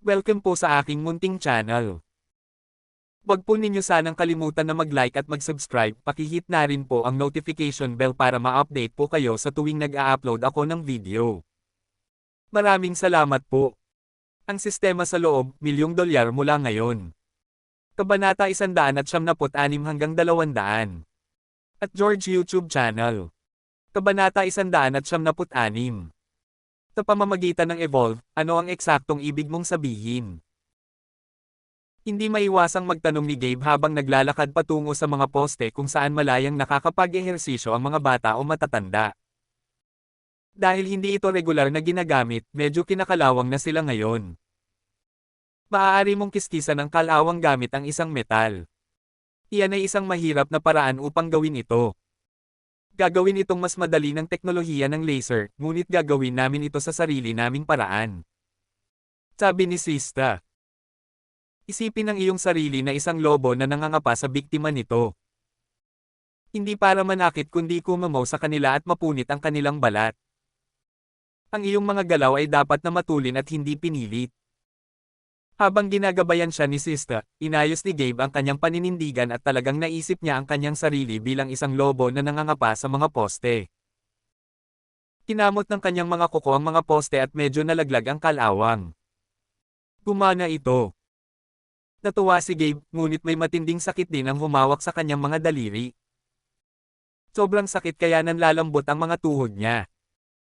Welcome po sa aking munting channel. Huwag po ninyo sanang kalimutan na mag-like at mag-subscribe, pakihit na rin po ang notification bell para ma-update po kayo sa tuwing nag-a-upload ako ng video. Maraming salamat po. Ang sistema sa loob, $1,000,000 mula ngayon. Kabanata 176 hanggang 200. At George YouTube channel. Kabanata 176. Sa pamamagitan ng Evolve, ano ang eksaktong ibig mong sabihin? Hindi maiwasang magtanong ni Gabe habang naglalakad patungo sa mga poste kung saan malayang nakakapag-ehersisyo ang mga bata o matatanda. Dahil hindi ito regular na ginagamit, medyo kinakalawang na sila ngayon. Maaari mong kiskisan ng kalawang gamit ang isang metal. Iyan ay isang mahirap na paraan upang gawin ito. Gagawin itong mas madali ng teknolohiya ng laser, ngunit gagawin namin ito sa sarili naming paraan. Sabi ni Sista. Isipin ang iyong sarili na isang lobo na nangangapa sa biktima nito. Hindi para manakit kundi kumamaw sa kanila at mapunit ang kanilang balat. Ang iyong mga galaw ay dapat na matulin at hindi pinilit. Habang ginagabayan siya ni Sista, inayos ni Gabe ang kanyang paninindigan at talagang naisip niya ang kanyang sarili bilang isang lobo na nangangapa sa mga poste. Kinamot ng kanyang mga kuko ang mga poste at medyo nalaglag ang kalawang. Gumana ito. Natuwa si Gabe, ngunit may matinding sakit din ang humawak sa kanyang mga daliri. Sobrang sakit kaya nanlalambot ang mga tuhod niya.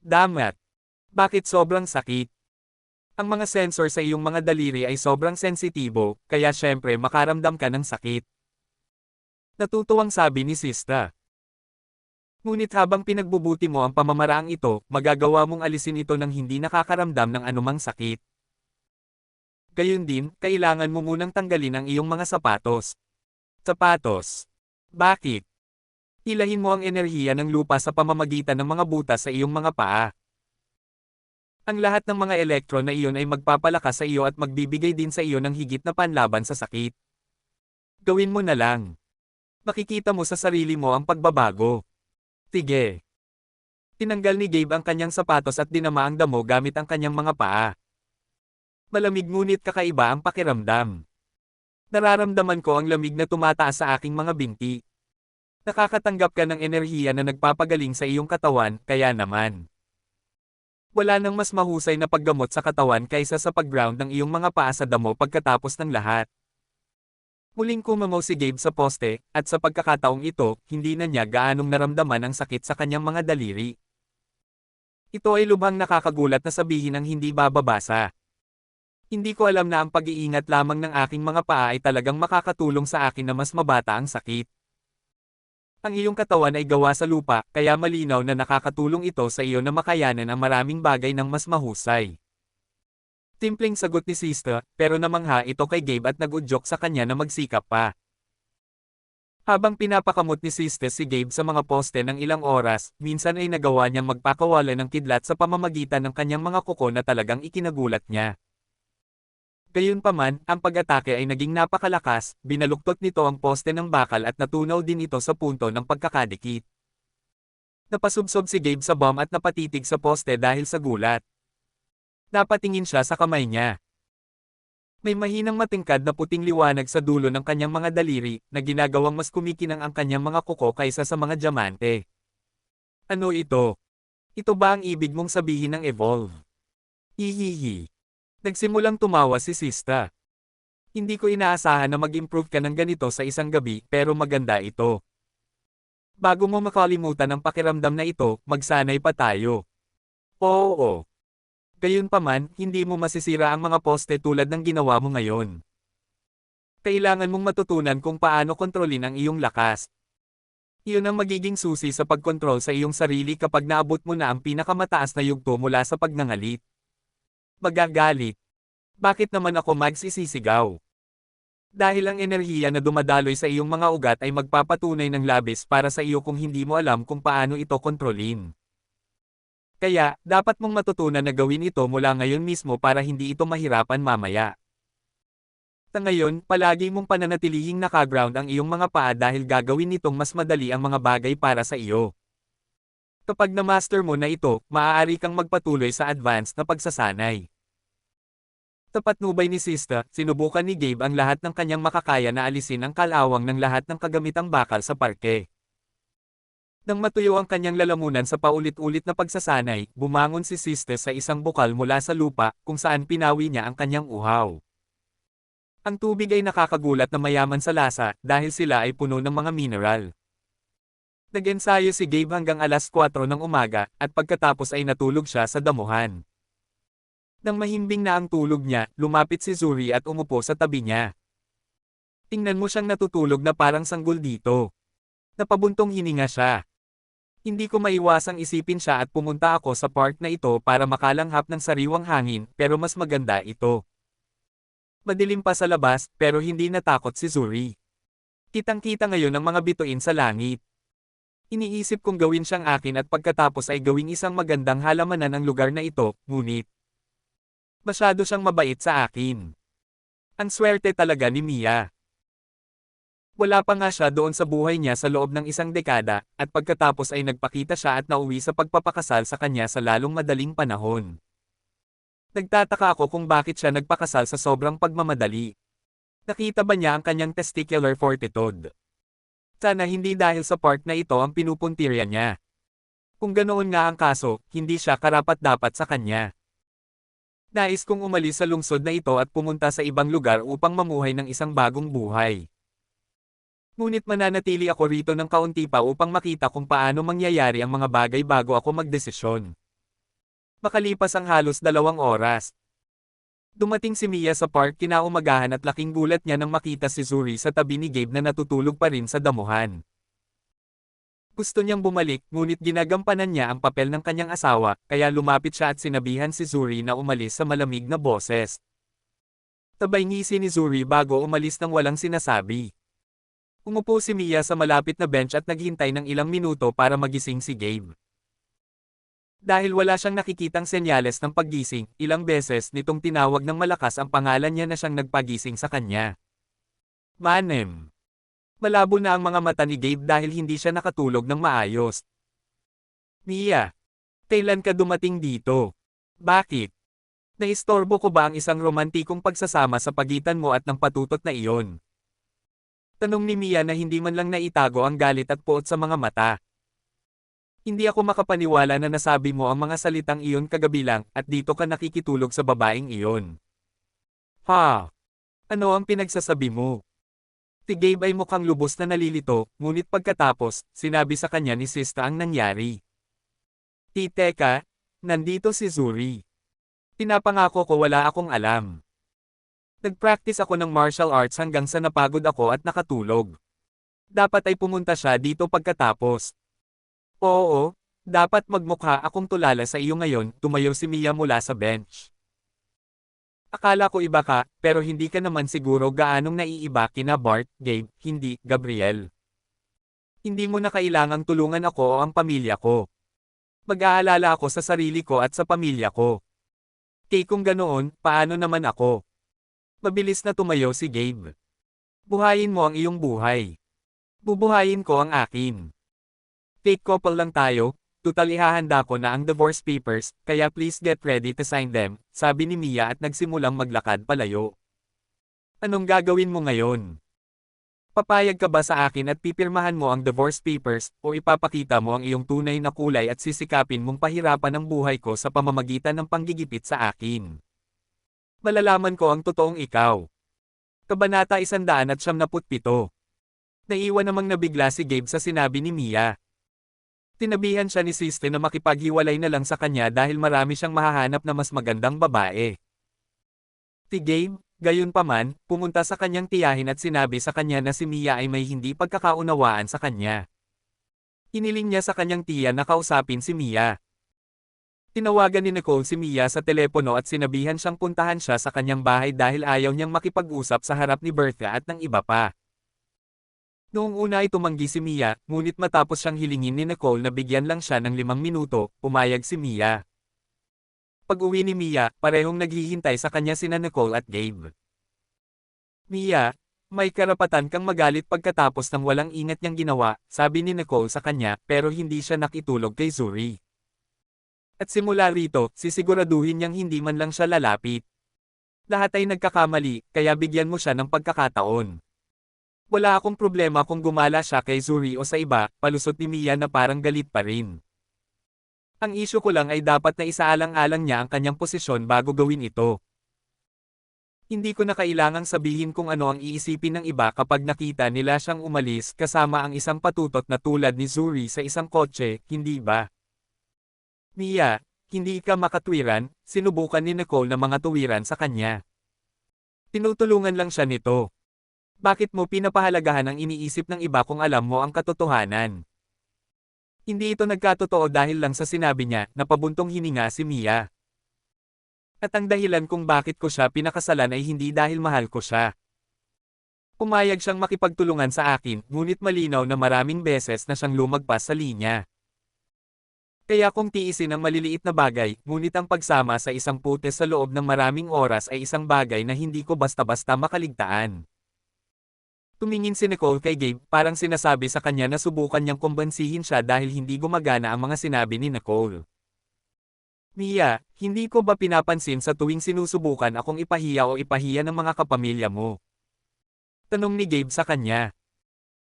Damat! Bakit sobrang sakit? Ang mga sensor sa iyong mga daliri ay sobrang sensitibo, kaya syempre makaramdam ka ng sakit. Natutuwang sabi ni Sista. Ngunit habang pinagbubuti mo ang pamamaraang ito, magagawa mong alisin ito ng hindi nakakaramdam ng anumang sakit. Gayun din, kailangan mo munang tanggalin ang iyong mga sapatos. Sapatos. Bakit? Hilahin mo ang enerhiya ng lupa sa pamamagitan ng mga butas sa iyong mga paa. Ang lahat ng mga elektron na iyon ay magpapalakas sa iyo at magbibigay din sa iyo ng higit na panlaban sa sakit. Gawin mo na lang. Makikita mo sa sarili mo ang pagbabago. Sige. Tinanggal ni Gabe ang kanyang sapatos at dinama ang damo gamit ang kanyang mga paa. Malamig ngunit kakaiba ang pakiramdam. Nararamdaman ko ang lamig na tumataas sa aking mga binti. Nakakatanggap ka ng enerhiya na nagpapagaling sa iyong katawan, kaya naman. Wala nang mas mahusay na paggamot sa katawan kaysa sa pag-ground ng iyong mga paa sa damo pagkatapos ng lahat. Muling kumamaw si Gabe sa poste, at sa pagkakataong ito, hindi na niya gaanong naramdaman ang sakit sa kanyang mga daliri. Ito ay lubhang nakakagulat na sabihin ang hindi bababasa. Hindi ko alam na ang pag-iingat lamang ng aking mga paa ay talagang makakatulong sa akin na mas mabata ang sakit. Ang iyong katawan ay gawa sa lupa, kaya malinaw na nakakatulong ito sa iyo na makayanan ang maraming bagay ng mas mahusay. Simpleng sagot ni Sista, pero namangha ito kay Gabe at nag-udyok sa kanya na magsikap pa. Habang pinapakamot ni Sista si Gabe sa mga poste ng ilang oras, minsan ay nagawa niyang magpakawala ng kidlat sa pamamagitan ng kanyang mga kuko na talagang ikinagulat niya. Gayunpaman, ang pag-atake ay naging napakalakas, binaluktot nito ang poste ng bakal at natunaw din ito sa punto ng pagkakadikit. Napasubsob si Gabe sa bomb at napatitig sa poste dahil sa gulat. Napatingin siya sa kamay niya. May mahinang matingkad na puting liwanag sa dulo ng kanyang mga daliri, na ginagawang mas kumikinang ang kanyang mga kuko kaysa sa mga diamante. Ano ito? Ito ba ang ibig mong sabihin ng Evolve? Hihihi. Nagsimulang tumawa si Sista. Hindi ko inaasahan na mag-improve ka ng ganito sa isang gabi, pero maganda ito. Bago mo makalimutan ang pakiramdam na ito, magsanay pa tayo. Oo. Gayunpaman, hindi mo masisira ang mga poste tulad ng ginawa mo ngayon. Kailangan mong matutunan kung paano kontrolin ang iyong lakas. Iyon ang magiging susi sa pagkontrol sa iyong sarili kapag naabot mo na ang pinakamataas na yugto mula sa pagnangalit. Magagalit. Bakit naman ako magsisisigaw? Dahil ang enerhiya na dumadaloy sa iyong mga ugat ay magpapatunay ng labis para sa iyo kung hindi mo alam kung paano ito kontrolin. Kaya, dapat mong matutunan na gawin ito mula ngayon mismo para hindi ito mahirapan mamaya. Sa ngayon, palagi mong pananatilihing nakaground ang iyong mga paa dahil gagawin nitong mas madali ang mga bagay para sa iyo. Kapag na-master mo na ito, maaari kang magpatuloy sa advanced na pagsasanay. Patnubay ni Sista, sinubukan ni Gabe ang lahat ng kanyang makakaya na alisin ang kalawang ng lahat ng kagamitang bakal sa parke. Nang matuyo ang kanyang lalamunan sa paulit-ulit na pagsasanay, bumangon si Sista sa isang bukal mula sa lupa, kung saan pinawi niya ang kanyang uhaw. Ang tubig ay nakakagulat na mayaman sa lasa, dahil sila ay puno ng mga mineral. Nag-ensayo si Gabe hanggang alas 4 ng umaga, at pagkatapos ay natulog siya sa damuhan. Nang mahimbing na ang tulog niya, lumapit si Zuri at umupo sa tabi niya. Tingnan mo siyang natutulog na parang sanggol dito. Napabuntong hininga siya. Hindi ko maiwasang isipin siya at pumunta ako sa park na ito para makalanghap ng sariwang hangin, pero mas maganda ito. Madilim pa sa labas, pero hindi natakot si Zuri. Kitang-kita ngayon ang mga bituin sa langit. Iniisip kong gawin siyang akin at pagkatapos ay gawing isang magandang halamanan ang lugar na ito, ngunit masyado siyang mabait sa akin. Ang swerte talaga ni Mia. Wala pa nga siya doon sa buhay niya sa loob ng isang dekada, at pagkatapos ay nagpakita siya at nauwi sa pagpapakasal sa kanya sa lalong madaling panahon. Nagtataka ako kung bakit siya nagpakasal sa sobrang pagmamadali. Nakita ba niya ang kanyang testicular fortitude? Sana hindi dahil sa part na ito ang pinupuntirya niya. Kung ganoon nga ang kaso, hindi siya karapat-dapat sa kanya. Nais kong umalis sa lungsod na ito at pumunta sa ibang lugar upang mamuhay ng isang bagong buhay. Ngunit mananatili ako rito ng kaunti pa upang makita kung paano mangyayari ang mga bagay bago ako magdesisyon. Makalipas ang halos 2 oras. Dumating si Mia sa park kinaumagahan at laking gulat niya nang makita si Zuri sa tabi ni Gabe na natutulog pa rin sa damuhan. Gusto niyang bumalik, ngunit ginagampanan niya ang papel ng kanyang asawa, kaya lumapit siya at sinabihan si Zuri na umalis sa malamig na boses. Tabay ngisi ni Zuri bago umalis nang walang sinasabi. Umupo si Mia sa malapit na bench at naghintay ng ilang minuto para magising si Gabe. Dahil wala siyang nakikitang senyales ng paggising, ilang beses nitong tinawag ng malakas ang pangalan niya na siyang nagpagising sa kanya. Manem. Malabo na ang mga mata ni Gabe dahil hindi siya nakatulog ng maayos. Mia, kailan ka dumating dito? Bakit? Naistorbo ko ba ang isang romantikong pagsasama sa pagitan mo at ng patutot na iyon? Tanong ni Mia na hindi man lang naitago ang galit at puot sa mga mata. Hindi ako makapaniwala na nasabi mo ang mga salitang iyon kagabi lang, at dito ka nakikitulog sa babaeng iyon. Ha? Ano ang pinagsasabi mo? Si Gabe ay mukhang lubos na nalilito, ngunit pagkatapos, sinabi sa kanya ni Sista ang nangyari. Teka, nandito si Zuri. Pinapangako ko wala akong alam. Nag-practice ako ng martial arts hanggang sa napagod ako at nakatulog. Dapat ay pumunta siya dito pagkatapos. Oo, dapat magmukha akong tulala sa iyo ngayon, tumayo si Mia mula sa bench. Akala ko iba ka, pero hindi ka naman siguro gaanong naiiba kina Bart, Gabe, hindi, Gabriel. Hindi mo na kailangang tulungan ako o ang pamilya ko. Mag-aalala ako sa sarili ko at sa pamilya ko. Kung ganoon, paano naman ako? Mabilis na tumayo si Gabe. Buhayin mo ang iyong buhay. Bubuhayin ko ang akin. Fake couple lang tayo, tutal ihahanda ko na ang divorce papers, kaya please get ready to sign them, sabi ni Mia at nagsimulang maglakad palayo. Anong gagawin mo ngayon? Papayag ka ba sa akin at pipirmahan mo ang divorce papers, o ipapakita mo ang iyong tunay na kulay at sisikapin mong pahirapan ang buhay ko sa pamamagitan ng panggigipit sa akin? Malalaman ko ang totoong ikaw. Kabanata 197. Naiwan namang nabigla si Gabe sa sinabi ni Mia. Tinabihan siya ni Siste na makipaghiwalay na lang sa kanya dahil marami siyang mahahanap na mas magandang babae. Si Gabe, gayunpaman, pumunta sa kanyang tiyahin at sinabi sa kanya na si Mia ay may hindi pagkakaunawaan sa kanya. Hiniling niya sa kanyang tiya na kausapin si Mia. Tinawagan ni Nicole si Mia sa telepono at sinabihan siyang puntahan siya sa kanyang bahay dahil ayaw niyang makipag-usap sa harap ni Bertha at ng iba pa. Noong una ay tumanggi si Mia, ngunit matapos siyang hilingin ni Nicole na bigyan lang siya ng 5 minuto, pumayag si Mia. Pag-uwi ni Mia, parehong naghihintay sa kanya sina Nicole at Gabe. Mia, may karapatan kang magalit pagkatapos ng walang ingat niyang ginawa, sabi ni Nicole sa kanya, pero hindi siya nakitulog kay Zuri. At simula rito, sisiguraduhin niyang hindi man lang siya lalapit. Lahat ay nagkakamali, kaya bigyan mo siya ng pagkakataon. Wala akong problema kung gumala siya kay Zuri o sa iba, palusot ni Mia na parang galit pa rin. Ang isyu ko lang ay dapat na isaalang-alang niya ang kanyang posisyon bago gawin ito. Hindi ko na kailangang sabihin kung ano ang iisipin ng iba kapag nakita nila siyang umalis kasama ang isang patutot na tulad ni Zuri sa isang kotse, hindi ba? Mia, hindi ka makatwiran, sinubukan ni Nicole na mga tuwiran sa kanya. Tinutulungan lang siya nito. Bakit mo pinapahalagahan ang iniisip ng iba kung alam mo ang katotohanan? Hindi ito nagkatotoo dahil lang sa sinabi niya na pabuntong hininga si Mia. At ang dahilan kung bakit ko siya pinakasalan ay hindi dahil mahal ko siya. Pumayag siyang makipagtulungan sa akin, ngunit malinaw na maraming beses na siyang lumagpas sa linya. Kaya kung tiisin ang maliliit na bagay, ngunit ang pagsama sa isang pute sa loob ng maraming oras ay isang bagay na hindi ko basta-basta makaligtaan. Tumingin si Nicole kay Gabe, parang sinasabi sa kanya na subukan niyang kumbansihin siya dahil hindi gumagana ang mga sinabi ni Nicole. Mia, hindi ko ba pinapansin sa tuwing sinusubukan akong ipahiya o ipahiya ng mga kapamilya mo? Tanong ni Gabe sa kanya.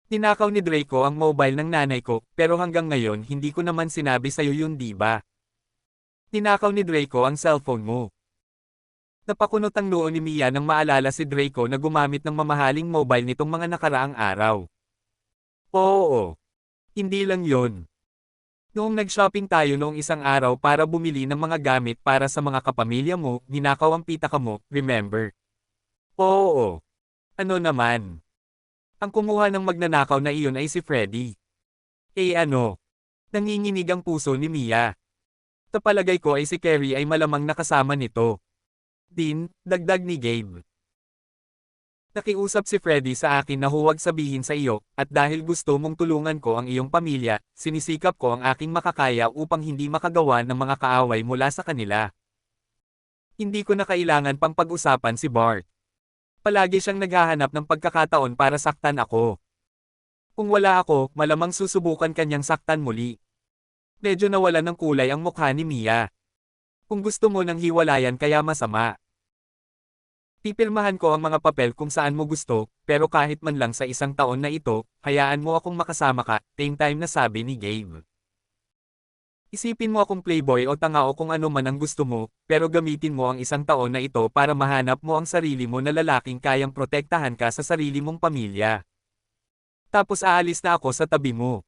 Ninakaw ni Draco ang mobile ng nanay ko, pero hanggang ngayon hindi ko naman sinabi sa'yo yun, di ba? Ninakaw ni Draco ang cellphone mo. Napakunot ang noo ni Mia nang maalala si Draco na gumamit ng mamahaling mobile nitong mga nakaraang araw. Oo. Hindi lang yon. Noong nag-shopping tayo noong isang araw para bumili ng mga gamit para sa mga kapamilya mo, ninakaw ang pitaka mo, remember? Oo. Ano naman? Ang kumuha ng magnanakaw na iyon ay si Freddy. Eh ano? Nanginginig ang puso ni Mia. Tapalagay ko ay si Carrie ay malamang nakasama nito. Din, dagdag ni Gabe. Nakiusap si Freddy sa akin na huwag sabihin sa iyo, at dahil gusto mong tulungan ko ang iyong pamilya, sinisikap ko ang aking makakaya upang hindi makagawa ng mga kaaway mula sa kanila. Hindi ko na kailangan pang pag-usapan si Bart. Palagi siyang naghahanap ng pagkakataon para saktan ako. Kung wala ako, malamang susubukan kanyang saktan muli. Medyo nawala ng kulay ang mukha ni Mia. Kung gusto mo nang hiwalayan kaya masama. Pipirmahan ko ang mga papel kung saan mo gusto, pero kahit man lang sa isang taon na ito, hayaan mo akong makasama ka, same time na sabi ni Gabe. Isipin mo akong playboy o tanga o kung ano man ang gusto mo, pero gamitin mo ang isang taon na ito para mahanap mo ang sarili mo na lalaking kayang protektahan ka sa sarili mong pamilya. Tapos aalis na ako sa tabi mo.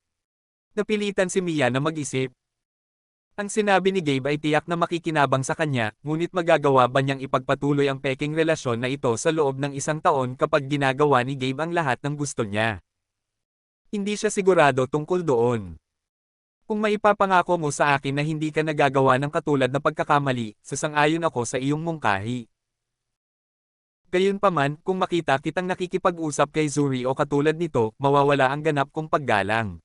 Napilitan si Mia na mag-isip. Ang sinabi ni Gabe ay tiyak na makikinabang sa kanya, ngunit magagawa ba niyang ipagpatuloy ang peking relasyon na ito sa loob ng isang taon kapag ginagawa ni Gabe ang lahat ng gusto niya? Hindi siya sigurado tungkol doon. Kung maipapangako mo sa akin na hindi ka nagagawa ng katulad na pagkakamali, sasang-ayon ako sa iyong mungkahi. Gayunpaman, kung makita kitang nakikipag-usap kay Zuri o katulad nito, mawawala ang ganap kong paggalang.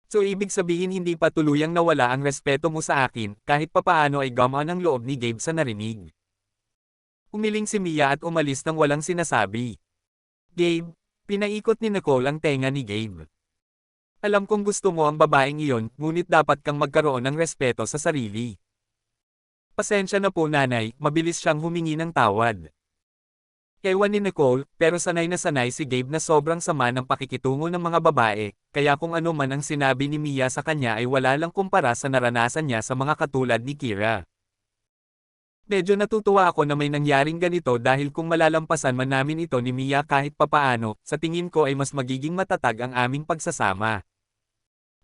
So ibig sabihin hindi pa tuluyang nawala ang respeto mo sa akin, kahit papaano ay gumaan ang loob ni Gabe sa narinig. Umiling si Mia at umalis nang walang sinasabi. Gabe, pinaikot ni Nicole ang tenga ni Gabe. Alam kong gusto mo ang babaeng iyon, ngunit dapat kang magkaroon ng respeto sa sarili. Pasensya na po nanay, mabilis siyang humingi ng tawad. Ewan ni Nicole, pero sanay na sanay si Gabe na sobrang sama ng pakikitungo ng mga babae, kaya kung ano man ang sinabi ni Mia sa kanya ay wala lang kumpara sa naranasan niya sa mga katulad ni Kira. Medyo natutuwa ako na may nangyaring ganito dahil kung malalampasan man namin ito ni Mia kahit papaano, sa tingin ko ay mas magiging matatag ang aming pagsasama.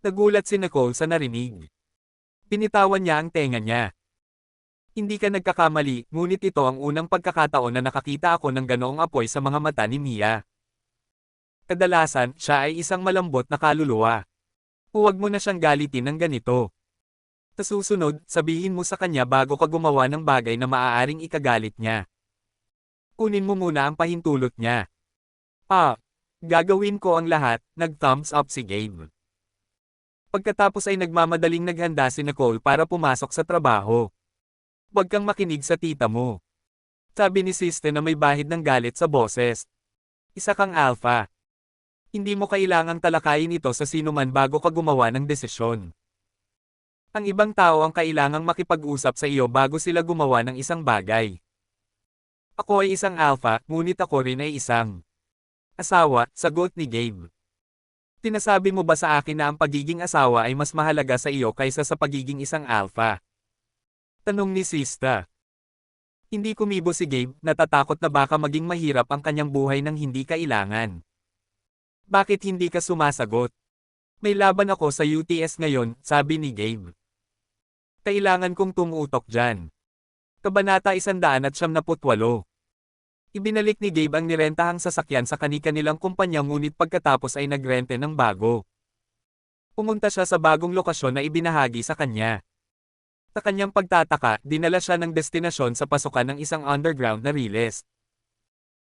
Nagulat si Nicole sa narinig. Pinitawan niya ang tenga niya. Hindi ka nagkakamali, ngunit ito ang unang pagkakataon na nakakita ako ng ganoong apoy sa mga mata ni Mia. Kadalasan, siya ay isang malambot na kaluluwa. Huwag mo na siyang galitin ng ganito. Sa susunod, sabihin mo sa kanya bago ka gumawa ng bagay na maaaring ikagalit niya. Kunin mo muna ang pahintulot niya. Gagawin ko ang lahat, nag-thumbs up si Gabe. Pagkatapos ay nagmamadaling naghanda si Nicole para pumasok sa trabaho. Huwag kang makinig sa tita mo. Sabi ni Siste na may bahid ng galit sa boses. Isa kang alpha. Hindi mo kailangang talakayin ito sa sinuman bago ka gumawa ng desisyon. Ang ibang tao ang kailangang makipag-usap sa iyo bago sila gumawa ng isang bagay. Ako ay isang alpha, ngunit ako rin ay isang asawa, sagot ni Gabe. Tinasabi mo ba sa akin na ang pagiging asawa ay mas mahalaga sa iyo kaysa sa pagiging isang alpha? Tanong ni Sista. Hindi kumibo si Gabe, natatakot na baka maging mahirap ang kanyang buhay nang hindi kailangan. Bakit hindi ka sumasagot? May laban ako sa UTS ngayon, sabi ni Gabe. Kailangan kong tumutok dyan. Kabanata 178. Ibinalik ni Gabe ang nirentahang sasakyan sa kani-kanilang kumpanya ngunit pagkatapos ay nagrente ng bago. Pumunta siya sa bagong lokasyon na ibinahagi sa kanya. Sa kanyang pagtataka, dinala siya ng destinasyon sa pasukan ng isang underground na riles.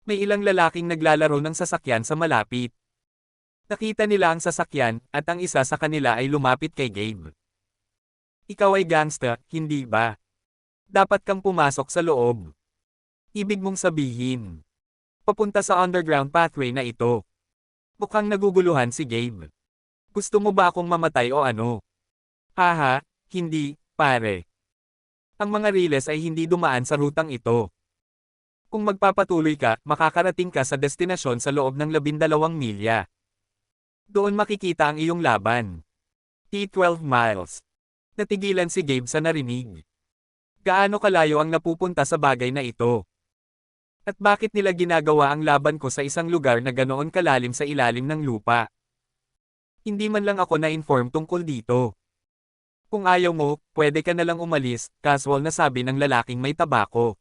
May ilang lalaking naglalaro ng sasakyan sa malapit. Nakita nila ang sasakyan, at ang isa sa kanila ay lumapit kay Gabe. Ikaw ay gangsta, hindi ba? Dapat kang pumasok sa loob. Ibig mong sabihin. Papunta sa underground pathway na ito. Mukhang naguguluhan si Gabe. Gusto mo ba akong mamatay o ano? Haha, hindi. Pare. Ang mga riles ay hindi dumaan sa rutang ito. Kung magpapatuloy ka, makakarating ka sa destinasyon sa loob ng 12 milya. Doon makikita ang iyong laban. T12 miles. Natigilan si Gabe sa narinig. Gaano kalayo ang napupunta sa bagay na ito? At bakit nila ginagawa ang laban ko sa isang lugar na ganoon kalalim sa ilalim ng lupa? Hindi man lang ako na-inform tungkol dito. Kung ayaw mo, pwede ka na lang umalis, casual na sabi ng lalaking may tabako.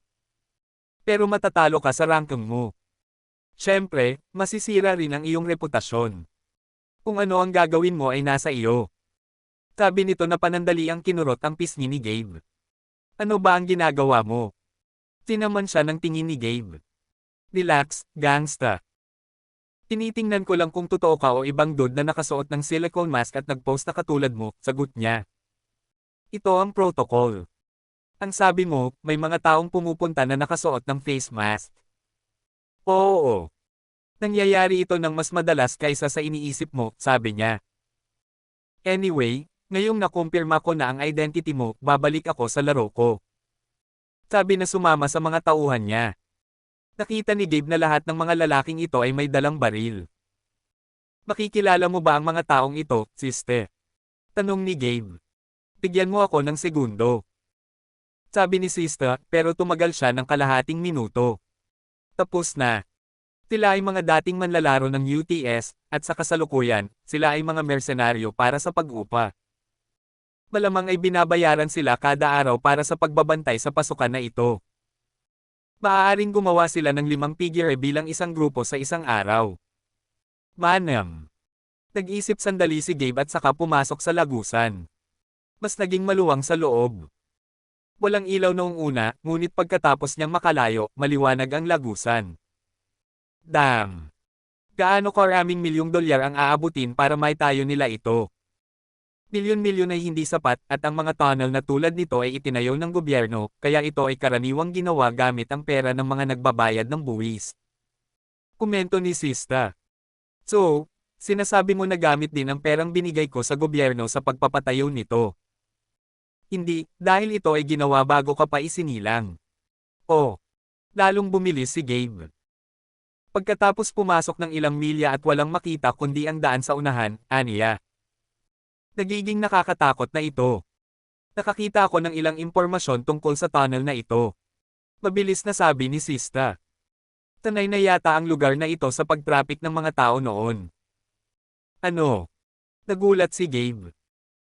Pero matatalo ka sa ranking mo. Siyempre, masisira rin ang iyong reputasyon. Kung ano ang gagawin mo ay nasa iyo. Sabi nito na panandali ang kinurot ang pisngi ni Gabe. Ano ba ang ginagawa mo? Tinaman siya ng tingin ni Gabe. Relax, gangsta. Tinitingnan ko lang kung totoo ka o ibang dude na nakasuot ng silicone mask at nagpost na katulad mo, sagot niya. Ito ang protocol. Ang sabi mo, may mga taong pumupunta na nakasuot ng face mask. Oo. Nangyayari ito ng mas madalas kaysa sa iniisip mo, sabi niya. Anyway, ngayong nakumpirma ko na ang identity mo, babalik ako sa laro ko. Sabi na sumama sa mga tauhan niya. Nakita ni Gabe na lahat ng mga lalaking ito ay may dalang baril. Makikilala mo ba ang mga taong ito, siste? Tanong ni Gabe. Bigyan mo ako ng segundo. Sabi ni Sista, pero tumagal siya ng kalahating minuto. Tapos na. Sila ay mga dating manlalaro ng UTS, at sa kasalukuyan, sila ay mga mersenaryo para sa pag-upa. Malamang ay binabayaran sila kada araw para sa pagbabantay sa pasukan na ito. Maaaring gumawa sila ng 5 figure bilang isang grupo sa isang araw. Manam. Nag-isip sandali si Gabe at saka pumasok sa lagusan. Mas naging maluwang sa loob. Walang ilaw noong una, ngunit pagkatapos niyang makalayo, maliwanag ang lagusan. Damn! Gaano karaming $1,000,000 ang aabutin para maitayo nila ito? Milyon-milyon ay hindi sapat, at ang mga tunnel na tulad nito ay itinayo ng gobyerno, kaya ito ay karaniwang ginawa gamit ang pera ng mga nagbabayad ng buwis. Komento ni Sista. So, sinasabi mo na gamit din ang perang binigay ko sa gobyerno sa pagpapatayo nito. Hindi, dahil ito ay ginawa bago ka pa isinilang. Oh, lalong bumilis si Gabe. Pagkatapos pumasok ng ilang milya at walang makita kundi ang daan sa unahan, aniya. Nagiging nakakatakot na ito. Nakakita ako ng ilang impormasyon tungkol sa tunnel na ito. Mabilis na sabi ni Sista. Tanay na yata ang lugar na ito sa pag-traffic ng mga tao noon. Ano? Nagulat si Gabe.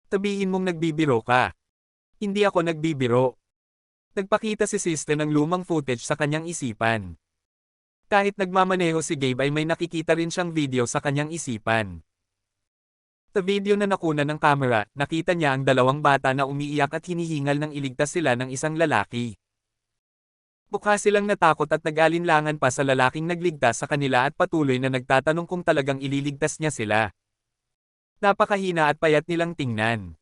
Sabihin mong nagbibiro ka. Hindi ako nagbibiro. Nagpakita si Sista ng lumang footage sa kanyang isipan. Kahit nagmamaneho si Gabe ay may nakikita rin siyang video sa kanyang isipan. Sa video na nakuna ng kamera, nakita niya ang 2 bata na umiiyak at hinihingal nang iligtas sila ng isang lalaki. Mukha silang natakot at nag-alinlangan pa sa lalaking nagligtas sa kanila at patuloy na nagtatanong kung talagang ililigtas niya sila. Napakahina at payat nilang tingnan.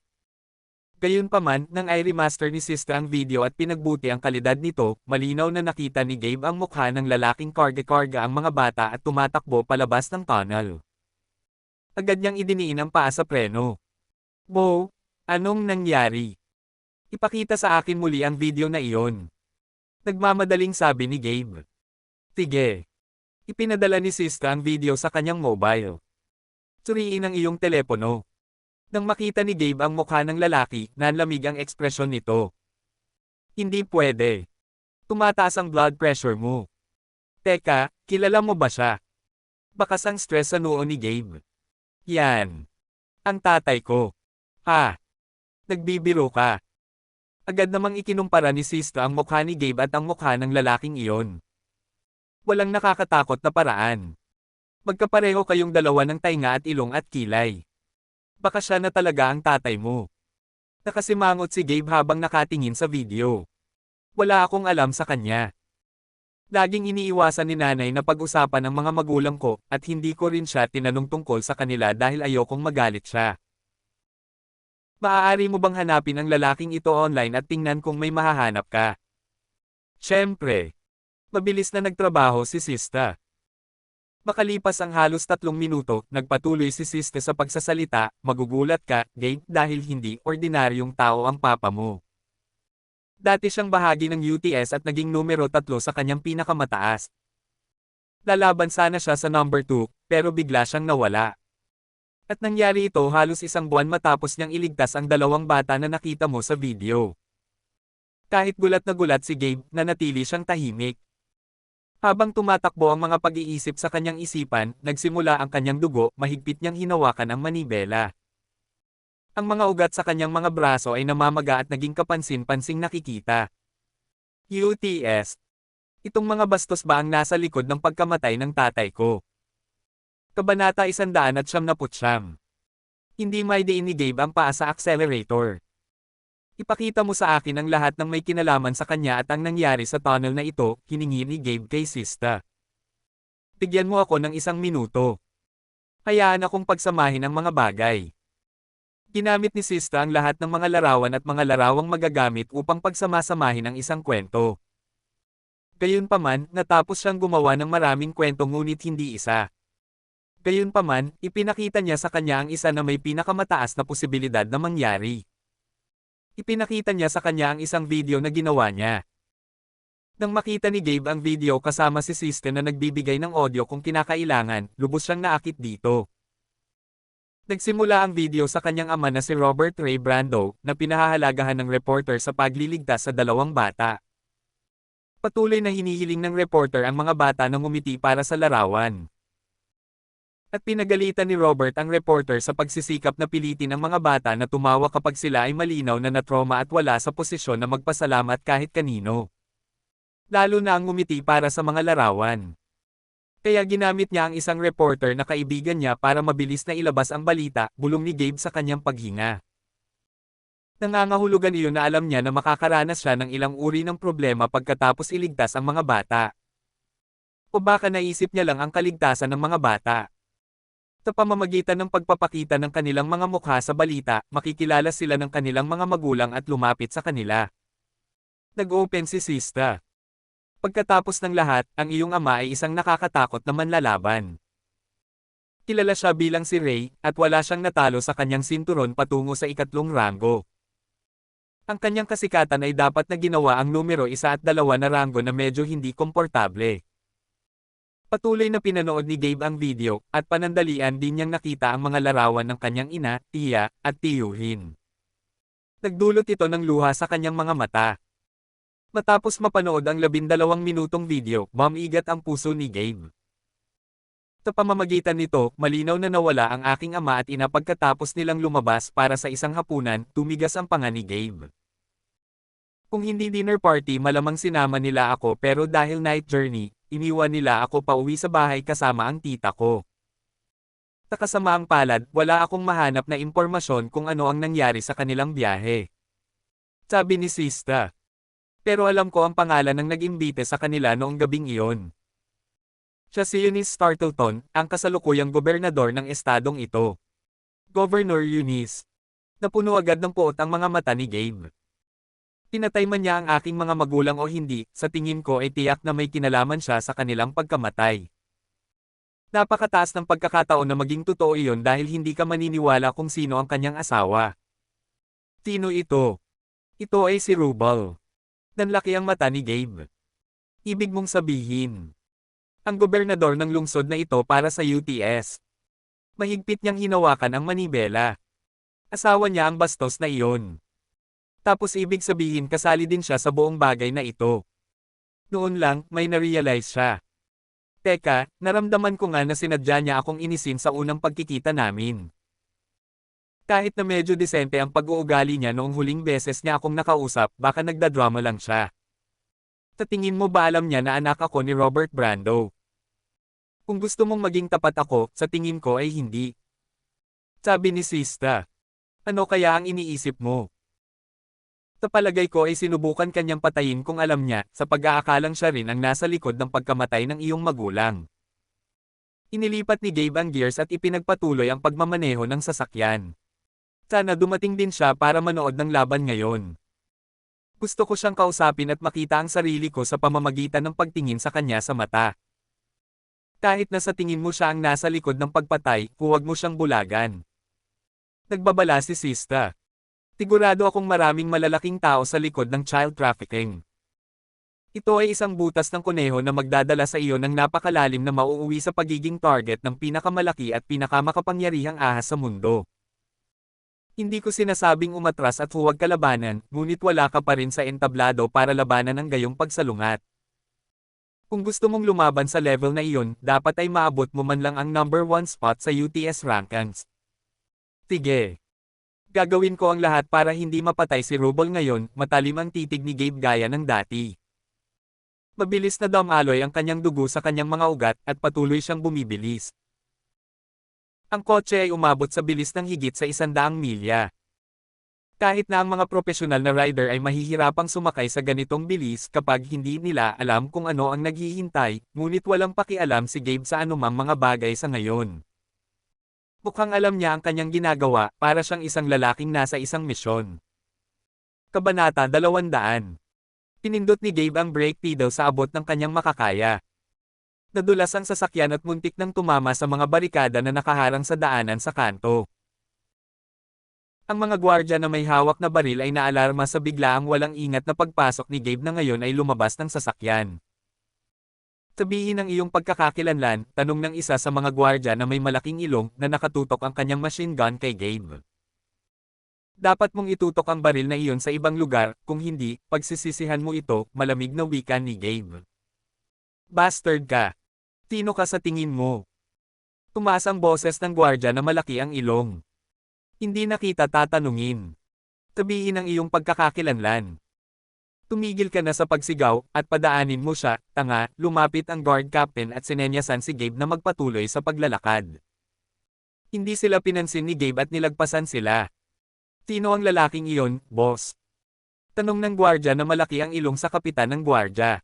Gayunpaman, nang i-remaster ni Sista ang video at pinagbuti ang kalidad nito, malinaw na nakita ni Gabe ang mukha ng lalaking karga-karga ang mga bata at tumatakbo palabas ng tunnel. Agad niyang idiniin ang paa sa preno. Bo, anong nangyari? Ipakita sa akin muli ang video na iyon. Nagmamadaling sabi ni Gabe. Sige. Ipinadala ni Sista ang video sa kanyang mobile. Suriin ang iyong telepono. Nang makita ni Gabe ang mukha ng lalaki, nanlamig ang ekspresyon nito. Hindi pwede. Tumataas ang blood pressure mo. Teka, kilala mo ba siya? Bakas ang stress sa noo ni Gabe. Yan. Ang tatay ko. Ha? Nagbibiro ka. Agad namang ikinumpara ni Sista ang mukha ni Gabe at ang mukha ng lalaking iyon. Walang nakakatakot na paraan. Magkapareho kayong dalawa ng tainga at ilong at kilay. Baka siya na talaga ang tatay mo. Nakasimangot si Gabe habang nakatingin sa video. Wala akong alam sa kanya. Laging iniiwasan ni nanay na pag-usapan ng mga magulang ko at hindi ko rin siya tinanong tungkol sa kanila dahil ayokong magalit siya. Maaari mo bang hanapin ang lalaking ito online at tingnan kung may mahahanap ka? Siyempre. Mabilis na nagtrabaho si Sista. Makalipas ang halos 3 minuto, nagpatuloy si Sista sa pagsasalita, magugulat ka, Gabe, dahil hindi ordinaryong tao ang papa mo. Dati siyang bahagi ng UTS at naging numero 3 sa kanyang pinakamataas. Lalaban sana siya sa number 2, pero bigla siyang nawala. At nangyari ito halos 1 buwan matapos niyang iligtas ang 2 bata na nakita mo sa video. Kahit gulat na gulat si Gabe, nanatili siyang tahimik. Habang tumatakbo ang mga pag-iisip sa kanyang isipan, nagsimula ang kanyang dugo, mahigpit niyang hinawakan ang manibela. Ang mga ugat sa kanyang mga braso ay namamaga at naging kapansin-pansing nakikita. UTS. Itong mga bastos ba ang nasa likod ng pagkamatay ng tatay ko? Kabanata 199. Hindi may diin ni Gabe ang paa sa accelerator. Ipakita mo sa akin ang lahat ng may kinalaman sa kanya at ang nangyari sa tunnel na ito, hiningi ni Gabe kay Sista. Bigyan mo ako ng 1 minuto. Hayaan akong pagsamahin ang mga bagay. Ginamit ni Sista ang lahat ng mga larawan at mga larawang magagamit upang pagsamasamahin ang isang kwento. Gayunpaman, natapos siyang gumawa ng maraming kwento ngunit hindi isa. Gayunpaman, ipinakita niya sa kanya ang isa na may pinakamataas na posibilidad na mangyari. Ipinakita niya sa kanya ang isang video na ginawa niya. Nang makita ni Gabe ang video kasama si Sista na nagbibigay ng audio kung kinakailangan, lubos siyang naakit dito. Nagsimula ang video sa kanyang ama na si Robert Ray Brando, na pinahahalagahan ng reporter sa pagliligtas sa 2 bata. Patuloy na hinihiling ng reporter ang mga bata na ngumiti para sa larawan. At pinagalitan ni Robert ang reporter sa pagsisikap na pilitin ang mga bata na tumawa kapag sila ay malinaw na natroma at wala sa posisyon na magpasalamat kahit kanino. Lalo na ang ngumiti para sa mga larawan. Kaya ginamit niya ang isang reporter na kaibigan niya para mabilis na ilabas ang balita, bulong ni Gabe sa kanyang paghinga. Nangangahulugan iyon na alam niya na makakaranas siya ng ilang uri ng problema pagkatapos iligtas ang mga bata. O baka naisip niya lang ang kaligtasan ng mga bata. Sa pamamagitan ng pagpapakita ng kanilang mga mukha sa balita, makikilala sila ng kanilang mga magulang at lumapit sa kanila. Nag-open si Sista. Pagkatapos ng lahat, ang iyong ama ay isang nakakatakot na manlalaban. Kilala siya bilang si Ray, at wala siyang natalo sa kanyang sinturon patungo sa 3 ranggo. Ang kanyang kasikatan ay dapat na ginawa ang numero 1 at 2 na ranggo na medyo hindi komportable. Patuloy na pinanood ni Gabe ang video, at panandalian din niyang nakita ang mga larawan ng kanyang ina, tiya, at tiyuhin. Nagdulot ito ng luha sa kanyang mga mata. Matapos mapanood ang 12 minutong video, bumigat ang puso ni Gabe. Sa pamamagitan nito, malinaw na nawala ang aking ama at ina pagkatapos nilang lumabas para sa isang hapunan, tumigas ang panga ni Gabe. Kung hindi dinner party malamang sinama nila ako pero dahil night journey, iniwan nila ako pauwi sa bahay kasama ang tita ko. Sa kasamaang palad, wala akong mahanap na impormasyon kung ano ang nangyari sa kanilang biyahe. Sabi ni Sista. Pero alam ko ang pangalan ng nag-imbite sa kanila noong gabing iyon. Siya si Eunice Startleton, ang kasalukuyang gobernador ng estadong ito. Governor Eunice. Napuno agad ng puot ang mga mata ni Gabe. Pinatay man niya ang aking mga magulang o hindi, sa tingin ko ay tiyak na may kinalaman siya sa kanilang pagkamatay. Napakataas ng pagkakataon na maging totoo iyon dahil hindi ka maniniwala kung sino ang kanyang asawa. Sino ito? Ito ay si Rubal. Nanlaki ang mata ni Gabe. Ibig mong sabihin, ang gobernador ng lungsod na ito para sa UTS. Mahigpit niyang hinawakan ang manibela. Asawa niya ang bastos na iyon. Tapos ibig sabihin kasali din siya sa buong bagay na ito. Noon lang, may na-realize siya. Teka, naramdaman ko nga na sinadya niya akong inisin sa unang pagkikita namin. Kahit na medyo disente ang pag-uugali niya noong huling beses niya akong nakausap, baka nagdadrama lang siya. Sa tingin mo ba alam niya na anak ako ni Robert Brando? Kung gusto mong maging tapat ako, sa tingin ko ay hindi. Sabi ni Sista. Ano kaya ang iniisip mo? Sa palagay ko ay sinubukan kanyang patayin kung alam niya, sa pag-aakalang siya rin ang nasa likod ng pagkamatay ng iyong magulang. Inilipat ni Gabe ang gears at ipinagpatuloy ang pagmamaneho ng sasakyan. Sana dumating din siya para manood ng laban ngayon. Gusto ko siyang kausapin at makita ang sarili ko sa pamamagitan ng pagtingin sa kanya sa mata. Kahit na sa tingin mo siya ang nasa likod ng pagpatay, huwag mo siyang bulagan. Nagbabala si Sista. Sigurado akong maraming malalaking tao sa likod ng child trafficking. Ito ay isang butas ng kuneho na magdadala sa iyo ng napakalalim na mauuwi sa pagiging target ng pinakamalaki at pinakamakapangyarihang ahas sa mundo. Hindi ko sinasabing umatras at huwag kalabanan, ngunit wala ka pa rin sa entablado para labanan ang gayong pagsalungat. Kung gusto mong lumaban sa level na iyon, dapat ay maabot mo man lang ang number 1 spot sa UTS rankings. Sige. Gagawin ko ang lahat para hindi mapatay si Rubol ngayon, matalim ang titig ni Gabe gaya ng dati. Mabilis na dumaloy ang kanyang dugo sa kanyang mga ugat at patuloy siyang bumibilis. Ang kotse ay umabot sa bilis ng higit sa 100 milya. Kahit na ang mga profesional na rider ay mahihirapang sumakay sa ganitong bilis kapag hindi nila alam kung ano ang naghihintay, ngunit walang pakialam si Gabe sa anumang mga bagay sa ngayon. Mukhang alam niya ang kanyang ginagawa, para siyang isang lalaking nasa isang misyon. Kabanata 200. Pinindot ni Gabe ang brake pedal sa abot ng kanyang makakaya. Nadulas ang sasakyan at muntik nang tumama sa mga barikada na nakaharang sa daanan sa kanto. Ang mga gwardya na may hawak na baril ay naalarma sa biglaang walang ingat na pagpasok ni Gabe na ngayon ay lumabas ng sasakyan. Sabihin ang iyong pagkakakilanlan, tanong ng isa sa mga gwardya na may malaking ilong na nakatutok ang kanyang machine gun kay Gabe. Dapat mong itutok ang baril na iyon sa ibang lugar, kung hindi, pagsisisihan mo ito, malamig na wika ni Gabe. Bastard ka! Sino ka sa tingin mo? Tumaas ang boses ng gwardya na malaki ang ilong. Hindi na kita tatanungin. Sabihin ang iyong pagkakakilanlan. Tumigil ka na sa pagsigaw, at padaanin mo siya, tanga, lumapit ang guard captain at sinenyasan si Gabe na magpatuloy sa paglalakad. Hindi sila pinansin ni Gabe at nilagpasan sila. Sino ang lalaking iyon, boss? Tanong ng gwardya na malaki ang ilong sa kapitan ng gwardya.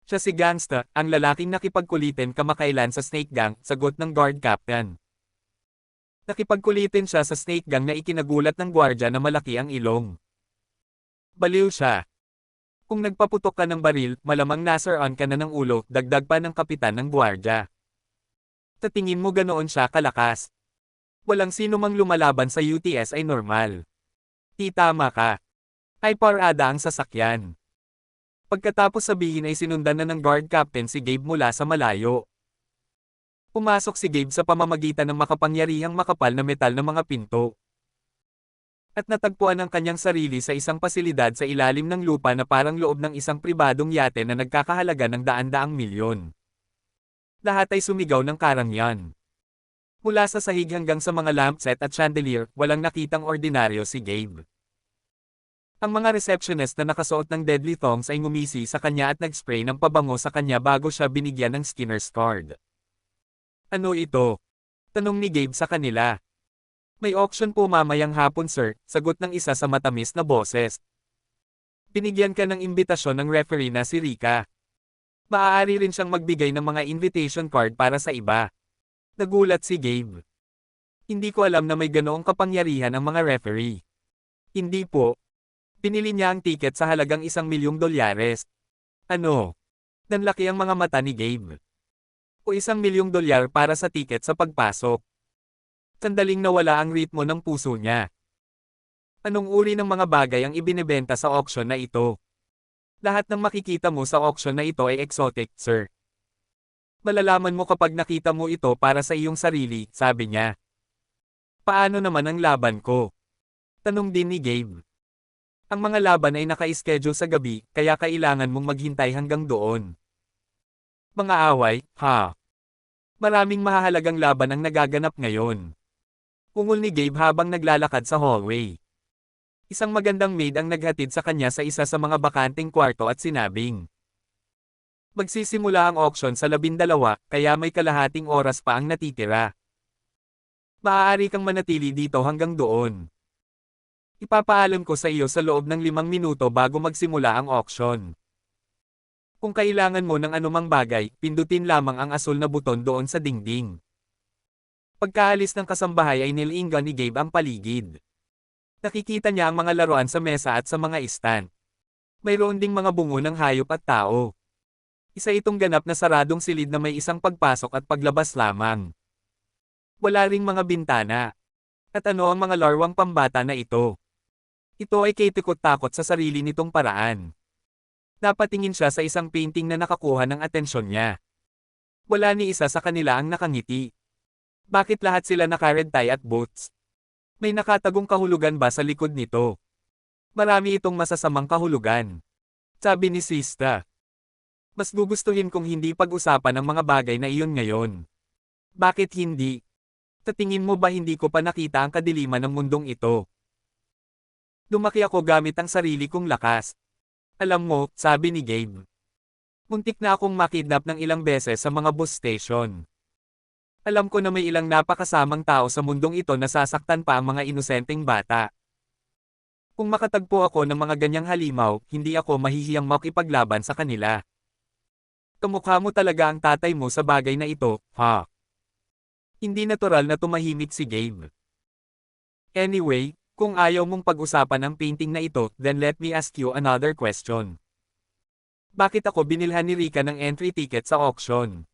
Siya si Gangsta, ang lalaking nakipagkulitin kamakailan sa Snake Gang, sagot ng guard captain. Nakipagkulitin siya sa Snake Gang na ikinagulat ng gwardya na malaki ang ilong. Baliw siya. Kung nagpaputok ka ng baril, malamang nasaan ka na ng ulo, dagdag pa ng kapitan ng gwardya. Sa tingin mo ganoon siya kalakas? Walang sino mang lumalaban sa UTS ay normal. Tama ka. Ay parada ang sasakyan. Pagkatapos sabihin ay sinundan na ng guard captain si Gabe mula sa malayo. Pumasok si Gabe sa pamamagitan ng makapangyarihang makapal na metal na mga pinto. At natagpuan ang kanyang sarili sa isang pasilidad sa ilalim ng lupa na parang loob ng isang pribadong yate na nagkakahalaga ng daan-daang milyon. Lahat ay sumigaw ng karangyan. Mula sa sahig hanggang sa mga lampset at chandelier, walang nakitang ordinaryo si Gabe. Ang mga receptionist na nakasuot ng deadly thongs ay ngumisi sa kanya at nag-spray ng pabango sa kanya bago siya binigyan ng Skinner's card. Ano ito? Tanong ni Gabe sa kanila. May auction po mamayang hapon sir, sagot ng isa sa matamis na boses. Binigyan ka ng imbitasyon ng referee na si Rika. Maaari rin siyang magbigay ng mga invitation card para sa iba. Nagulat si Gabe. Hindi ko alam na may ganoong kapangyarihan ang mga referee. Hindi po. Pinili niya ang tiket sa halagang $1,000,000. Ano? Nanlaki ang mga mata ni Gabe. O $1,000,000 para sa tiket sa pagpasok. Sandaling nawala ang ritmo ng puso niya. Anong uri ng mga bagay ang ibinebenta sa auction na ito? Lahat ng makikita mo sa auction na ito ay exotic, sir. Malalaman mo kapag nakita mo ito para sa iyong sarili, sabi niya. Paano naman ang laban ko? Tanong din ni Gabe. Ang mga laban ay naka-schedule sa gabi, kaya kailangan mong maghintay hanggang doon. Mga away, ha? Maraming mahahalagang laban ang nagaganap ngayon. Ungol ni Gabe habang naglalakad sa hallway. Isang magandang maid ang naghatid sa kanya sa isa sa mga bakanteng kwarto at sinabing, magsisimula ang auction sa 12, kaya may kalahating oras pa ang natitira. Maaari kang manatili dito hanggang doon. Ipapaalam ko sa iyo sa loob ng 5 minuto bago magsimula ang auction. Kung kailangan mo ng anumang bagay, pindutin lamang ang asul na buton doon sa dingding. Pagkaalis ng kasambahay ay nilingan ni Gabe ang paligid. Nakikita niya ang mga laruan sa mesa at sa mga stand. Mayroon ding mga bungo ng hayop at tao. Isa itong ganap na saradong silid na may isang pagpasok at paglabas lamang. Wala ring mga bintana. At ano ang mga larwang pambata na ito? Ito ay kitikot-takot sa sarili nitong paraan. Napatingin siya sa isang painting na nakakuha ng atensyon niya. Wala ni isa sa kanila ang nakangiti. Bakit lahat sila naka-red tie at boots? May nakatagong kahulugan ba sa likod nito? Marami itong masasamang kahulugan. Sabi ni Sista. Mas gugustuhin kong hindi pag-usapan ang mga bagay na iyon ngayon. Bakit hindi? Sa tingin mo ba hindi ko pa nakita ang kadiliman ng mundong ito? Lumaki ako gamit ang sarili kong lakas. Alam mo, sabi ni Gabe. Muntik na akong makidnap ng ilang beses sa mga bus station. Alam ko na may ilang napakasamang tao sa mundong ito na sasaktan pa ang mga inosenteng bata. Kung makatagpo ako ng mga ganyang halimaw, hindi ako mahihiyang makipaglaban sa kanila. Kamukha mo talaga ang tatay mo sa bagay na ito, ha? Hindi natural na tumahimik si Gabe. Anyway, kung ayaw mong pag-usapan ang painting na ito, then let me ask you another question. Bakit ako binilhan ni Rika ng entry ticket sa auction?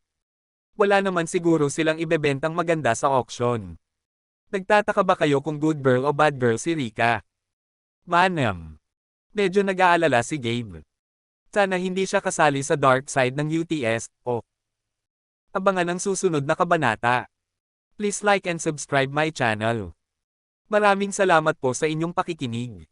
Wala naman siguro silang ibebentang maganda sa auction. Nagtataka ba kayo kung good girl o bad girl si Rika? Manam. Medyo nag-aalala si Gabe. Sana hindi siya kasali sa dark side ng UTS, o. Abangan ang susunod na kabanata. Please like and subscribe my channel. Maraming salamat po sa inyong pakikinig.